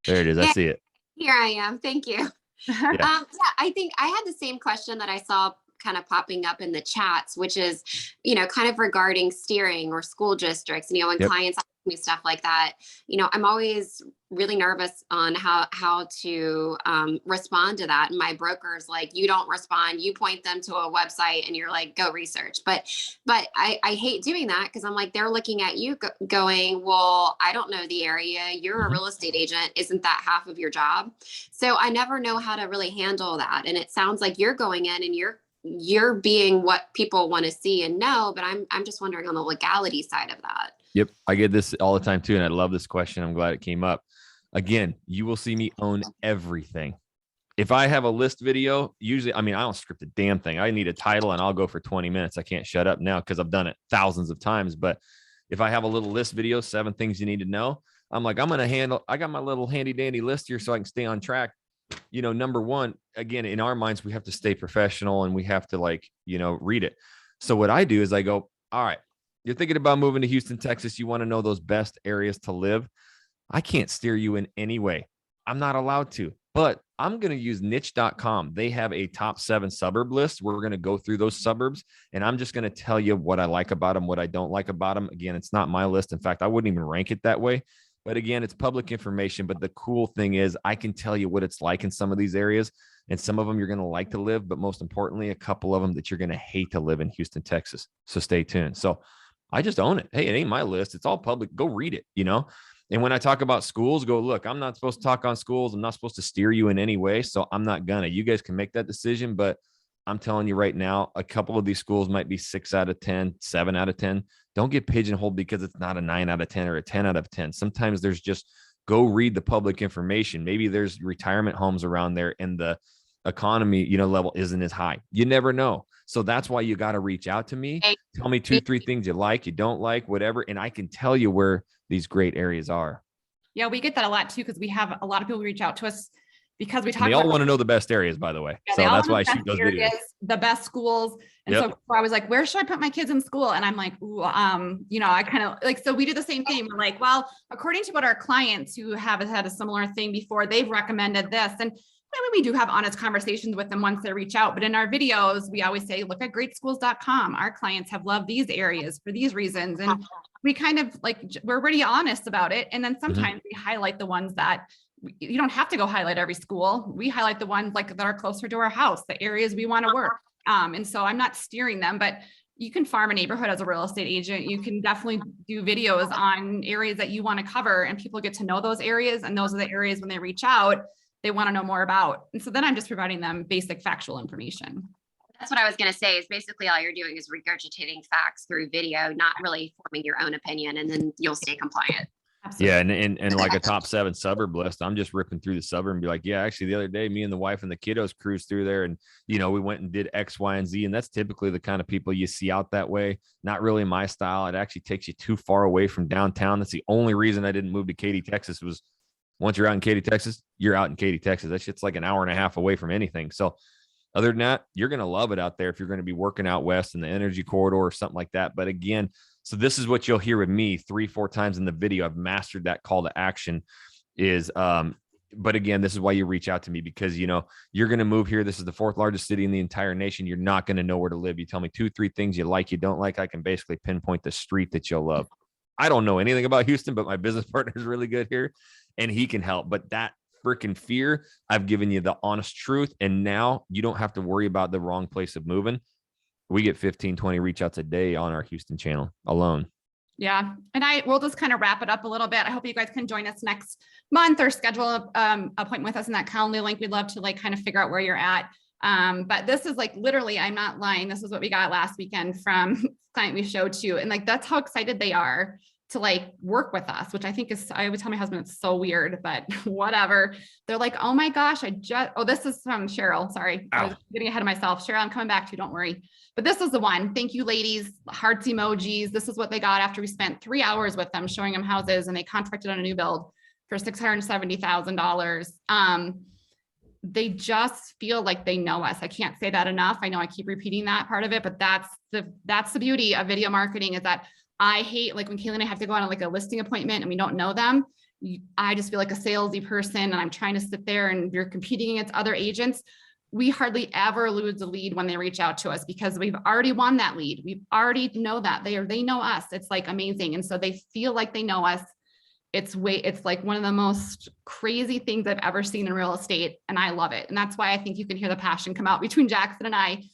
There it is. I see it. Here I am. Thank you. Yeah, I think I had the same question that I saw kind of popping up in the chats, which is, you know, kind of regarding steering or school districts, you know, when clients ask me stuff like that, you know, I'm always really nervous on how to respond to that. And my broker's like, you don't respond, you point them to a website and you're like, go research. But I hate doing that, because I'm like, they're looking at you going, well, I don't know the area. You're a real estate agent. Isn't that half of your job? So I never know how to really handle that. And it sounds like you're going in and you're being what people want to see and know, but I'm just wondering on the legality side of that. Yep. I get this all the time too. And I love this question. I'm glad it came up. Again, you will see me own everything. If I have a list video, usually, I mean, I don't script a damn thing. I need a title and I'll go for 20 minutes. I can't shut up now because I've done it thousands of times. But if I have a little list video, 7 things you need to know, I'm like, I got my little handy dandy list here so I can stay on track. You know, number one, again, in our minds, we have to stay professional and we have to, like, you know, read it. So what I do is I go, all right, you're thinking about moving to Houston, Texas. You want to know those best areas to live. I can't steer you in any way. I'm not allowed to, but I'm going to use niche.com. They have a top 7 suburb list. We're going to go through those suburbs, and I'm just going to tell you what I like about them, what I don't like about them. Again, it's not my list. In fact, I wouldn't even rank it that way. But again, it's public information. But the cool thing is I can tell you what it's like in some of these areas, and some of them you're going to like to live, but most importantly, a couple of them that you're going to hate to live in Houston, Texas. So stay tuned. So I just own it. Hey, it ain't my list. It's all public. Go read it, you know? And when I talk about schools, go, look, I'm not supposed to talk on schools. I'm not supposed to steer you in any way. So I'm not gonna. You guys can make that decision. But I'm telling you right now, a couple of these schools might be 6 out of 10, 7 out of 10. Don't get pigeonholed because it's not a 9 out of 10 or a 10 out of 10. Sometimes there's just go read the public information. Maybe there's retirement homes around there and the economy, level isn't as high. You never know. So that's why you got to reach out to me. Tell me 2-3 things you like, you don't like, whatever. And I can tell you where these great areas are. Yeah, we get that a lot too, because we have a lot of people reach out to us because we talk. And they all want to know the best areas, by the way. Yeah, so that's why I shoot those videos. The best schools. And so I was like, where should I put my kids in school? And I'm like, ooh, I kind of like, so we do the same thing. We're like, well, according to what our clients who have had a similar thing before, they've recommended this. And I mean, we do have honest conversations with them once they reach out, but in our videos, we always say, look at greatschools.com. Our clients have loved these areas for these reasons. And we kind of like, we're really honest about it. And then sometimes we highlight the ones that you don't have to go highlight every school. We highlight the ones like that are closer to our house, the areas we want to work. And so I'm not steering them, but you can farm a neighborhood as a real estate agent. You can definitely do videos on areas that you want to cover, and people get to know those areas. And those are the areas when they reach out, they want to know more about. And so then I'm just providing them basic factual information. That's what I was going to say is basically all you're doing is regurgitating facts through video, not really forming your own opinion, and then you'll stay compliant. Absolutely. Yeah. And like a top 7 suburb list, I'm just ripping through the suburb and be like, yeah, actually the other day, me and the wife and the kiddos cruised through there and, we went and did X, Y, and Z. And that's typically the kind of people you see out that way. Not really my style. It actually takes you too far away from downtown. That's the only reason I didn't move to Katy, Texas was once you're out in Katy, Texas, you're out in Katy, Texas. That shit's like an hour and a half away from anything. So other than that, you're going to love it out there if you're going to be working out west in the energy corridor or something like that. But again, so this is what you'll hear with me 3-4 times in the video. I've mastered that call to action is, but again, this is why you reach out to me because, you're going to move here. This is the 4th largest city in the entire nation. You're not going to know where to live. You tell me 2-3 things you like, you don't like. I can basically pinpoint the street that you'll love. I don't know anything about Houston, but my business partner is really good here and he can help. But that freaking fear, I've given you the honest truth. And now you don't have to worry about the wrong place of moving. We get 15-20 reach outs a day on our Houston channel alone. Yeah. And we'll just kind of wrap it up a little bit. I hope you guys can join us next month or schedule an appointment with us in that Calendly link. We'd love to kind of figure out where you're at. But this is literally, I'm not lying. This is what we got last weekend from client we showed to. And that's how excited they are to work with us, which I think is, I would tell my husband, it's so weird, but whatever. They're like, oh my gosh, this is from Cheryl. Sorry. I was getting ahead of myself. Cheryl, I'm coming back to you. Don't worry. But this is the one. Thank you, ladies. Hearts emojis. This is what they got after we spent 3 hours with them, showing them houses, and they contracted on a new build for $670,000. They just feel like they know us. I can't say that enough. I know I keep repeating that part of it, but that's the beauty of video marketing is that I hate when Kaylee and I have to go on a listing appointment and we don't know them. I just feel like a salesy person and I'm trying to sit there and you're competing against other agents. We hardly ever lose the lead when they reach out to us because we've already won that lead. We already know that they know us. It's amazing. And so they feel like they know us. It's one of the most crazy things I've ever seen in real estate. And I love it. And that's why I think you can hear the passion come out between Jackson and I,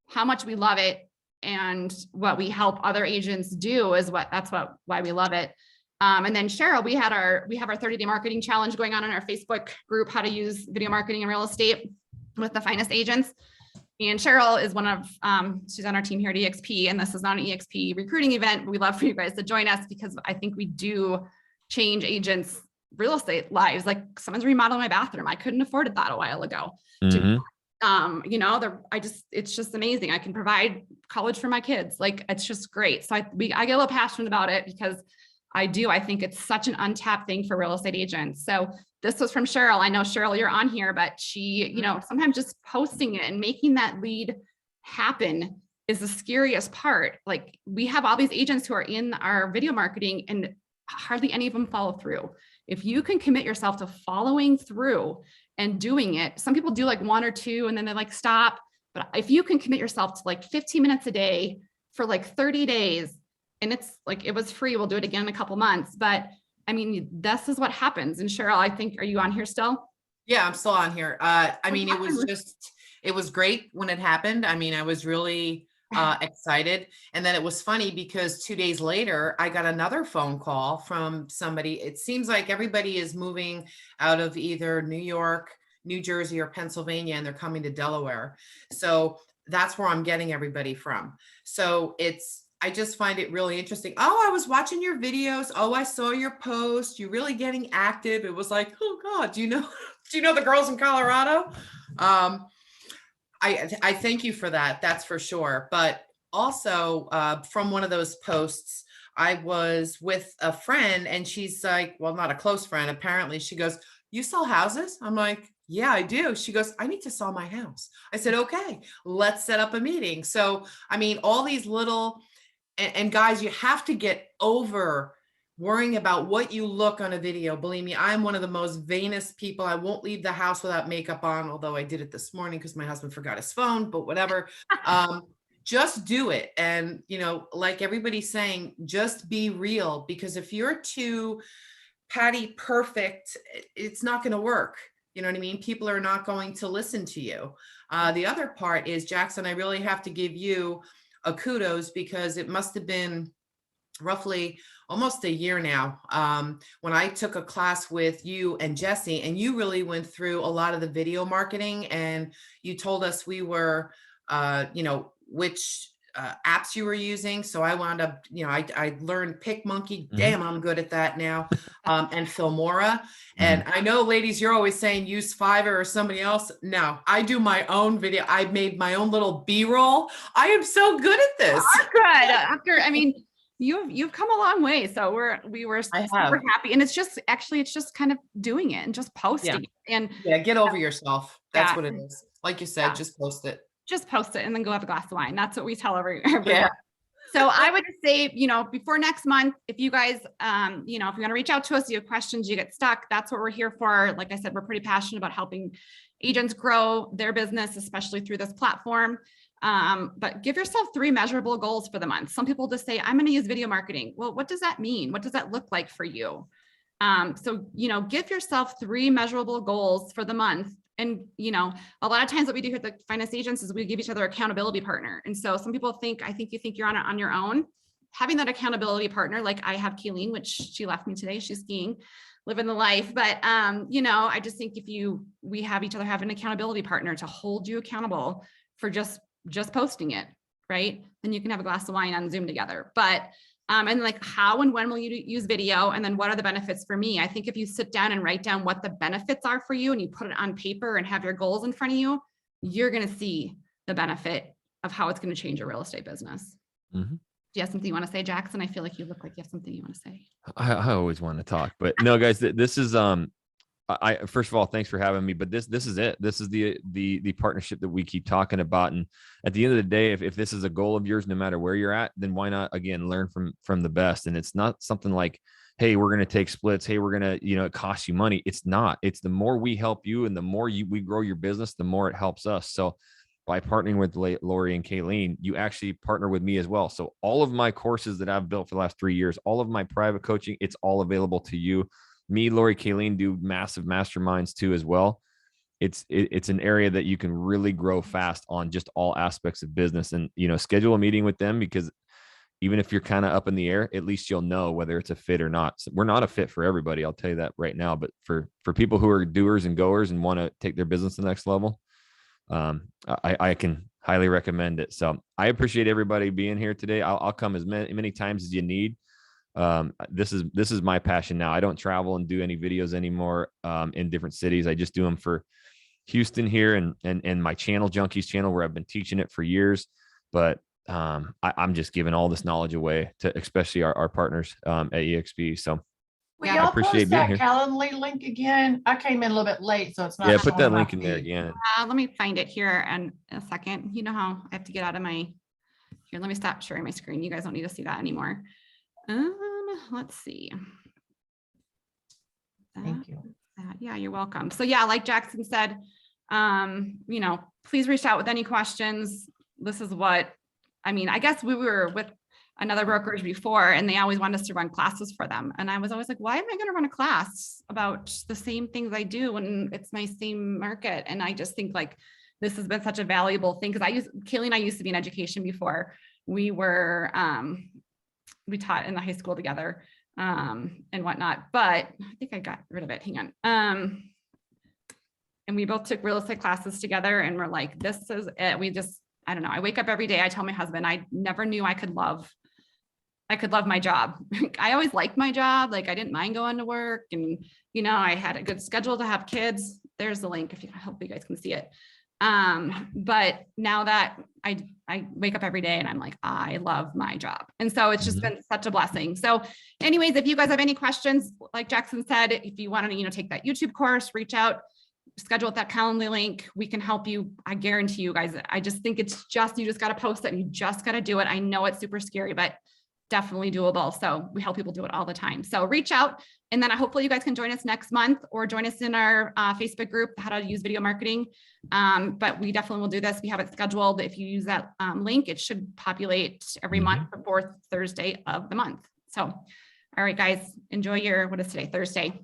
how much we love it. And what we help other agents do is why we love it. And then Cheryl, we have our 30-day marketing challenge going on in our Facebook group, how to use video marketing in real estate with the finest agents. And Cheryl is she's on our team here at EXP, and this is not an EXP recruiting event, but we'd love for you guys to join us because I think we do change agents' real estate lives. Someone's remodeling my bathroom. I couldn't afford it that a while ago. Mm-hmm. It's just amazing. I can provide college for my kids. It's just great. So I get a little passionate about it because I think it's such an untapped thing for real estate agents. So this was from Cheryl. I know Cheryl, you're on here, but she, sometimes just posting it and making that lead happen is the scariest part. We have all these agents who are in our video marketing and hardly any of them follow through. If you can commit yourself to following through and doing it, some people do like 1 or 2 and then they like stop. But if you can commit yourself to like 15 minutes a day for like 30 days, and it's like, it was free, we'll do it again in a couple months. But I mean, this is what happens. And Cheryl, I think, are you on here still? Yeah, I'm still on here. I mean, it was great when it happened. I mean, I was really excited. And then it was funny because 2 days later, I got another phone call from somebody. It seems like everybody is moving out of either New York, New Jersey, or Pennsylvania, and they're coming to Delaware. So that's where I'm getting everybody from. So I just find it really interesting. Oh, I was watching your videos. Oh, I saw your post. You're really getting active. It was like, oh God, do you know the girls in Colorado? I thank you for that. That's for sure. But also from one of those posts, I was with a friend and she's like, well, not a close friend. Apparently she goes, you sell houses? I'm like, yeah, I do. She goes, I need to sell my house. I said, okay, let's set up a meeting. So, I mean, all these little, and guys, you have to get over worrying about what you look on a video. Believe me, I'm one of the most vainest people. I won't leave the house without makeup on, although I did it this morning because my husband forgot his phone, but whatever. Just do it. And, like everybody's saying, just be real, because if you're too patty perfect, it's not going to work. You know what I mean? People are not going to listen to you. The other part is, Jackson, I really have to give you a kudos, because it must have been roughly almost a year now when I took a class with you and Jesse, and you really went through a lot of the video marketing, and you told us we were, which apps you were using. So I wound up, I learned PicMonkey. Damn, I'm good at that now. And Filmora. And I know, ladies, you're always saying use Fiverr or somebody else. No, I do my own video. I made my own little B-roll. I am so good at this. Good. You've come a long way. So we were super happy. And it's just kind of doing it and just posting it. And get over yourself. That's what it is. Like you said, just post it. Just post it and then go have a glass of wine. That's what we tell everyone. Yeah. So I would just say, before next month, if you guys, if you want to reach out to us, you have questions, you get stuck, that's what we're here for. Like I said, we're pretty passionate about helping agents grow their business, especially through this platform. But give yourself 3 measurable goals for the month. Some people just say, I'm going to use video marketing. Well, what does that mean? What does that look like for you? So, give yourself 3 measurable goals for the month. And, a lot of times what we do here at the Finest Agents is we give each other accountability partner. And so some people think you think you're on your own. Having that accountability partner, like I have Kayleen, which she left me today, she's skiing, living the life. But, I just think we have each other have an accountability partner to hold you accountable for just posting it, right? Then you can have a glass of wine on Zoom together. But and like, how and when will you use video? And then what are the benefits for me? I think if you sit down and write down what the benefits are for you and you put it on paper and have your goals in front of you, you're going to see the benefit of how it's going to change your real estate business. Do you have something you want to say, Jackson? I feel like you look like you have something you want to say. I always want to talk, but no, guys, this is, first of all, thanks for having me, but this is it. This is the partnership that we keep talking about. And at the end of the day, if this is a goal of yours, no matter where you're at, then why not, again, learn from the best. And it's not something like, hey, we're going to take splits. Hey, we're going to, it costs you money. It's not. It's the more we help you and the more we grow your business, the more it helps us. So by partnering with Lori and Kayleen, you actually partner with me as well. So all of my courses that I've built for the last 3 years, all of my private coaching, it's all available to you. Me, Lori, Kayleen do massive masterminds too as well. It's an area that you can really grow fast on just all aspects of business. And schedule a meeting with them, because even if you're kind of up in the air, at least you'll know whether it's a fit or not. So we're not a fit for everybody, I'll tell you that right now. But for people who are doers and goers and want to take their business to the next level, I can highly recommend it. So I appreciate everybody being here today. I'll come as many times as you need. This is my passion now. I don't travel and do any videos anymore in different cities. I just do them for Houston here and my channel, Junkies channel, where I've been teaching it for years. But I'm just giving all this knowledge away to especially our partners at EXP. So Will I y'all appreciate post being that here. Calendly link again? I came in a little bit late, so it's not. Yeah, put that showing my link in there feed. again. Let me find it here in a second. You know how I have to get out of my, here, let me stop sharing my screen. You guys don't need to see that anymore. Let's see. Yeah, you're welcome. So yeah, like Jackson said, you know, please reach out with any questions. This is what, I mean, I guess we were with another brokerage before and they always wanted us to run classes for them. And I was always like, why am I going to run a class about the same things I do when it's my same market? And I just think like, this has been such a valuable thing. Cause Kaylee and I used to be in education before. We were, we taught in the high school together, and whatnot, but I think I got rid of it. Hang on. And we both took real estate classes together and we're like, this is it. We just, I don't know. I wake up every day. I tell my husband, I never knew I could love my job. I always liked my job. Like I didn't mind going to work and, you know, I had a good schedule to have kids. There's the link if you hope you guys can see it. But now that I wake up every day and I'm like, I love my job. And so it's just been such a blessing. So anyways, if you guys have any questions, like Jackson said, if you want to, you know, take that YouTube course, reach out, schedule that Calendly link. We can help you. I guarantee you guys, I just think it's just, you just got to post it and you just got to do it. I know it's super scary, but definitely doable. So we help people do it all the time. So reach out. And then hopefully you guys can join us next month or join us in our Facebook group, how to use video marketing. But we definitely will do this. We have it scheduled. If you use that link, it should populate every month, the fourth Thursday of the month. So, all right, guys, enjoy your, what is today? Thursday.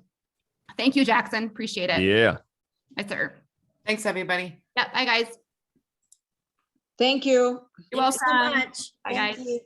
Thank you, Jackson. Appreciate it. Yeah. Yes, sir. Thanks, everybody. Yep. Bye, guys. Thank you. You're Thank you so welcome. much. Bye, Thank guys. you.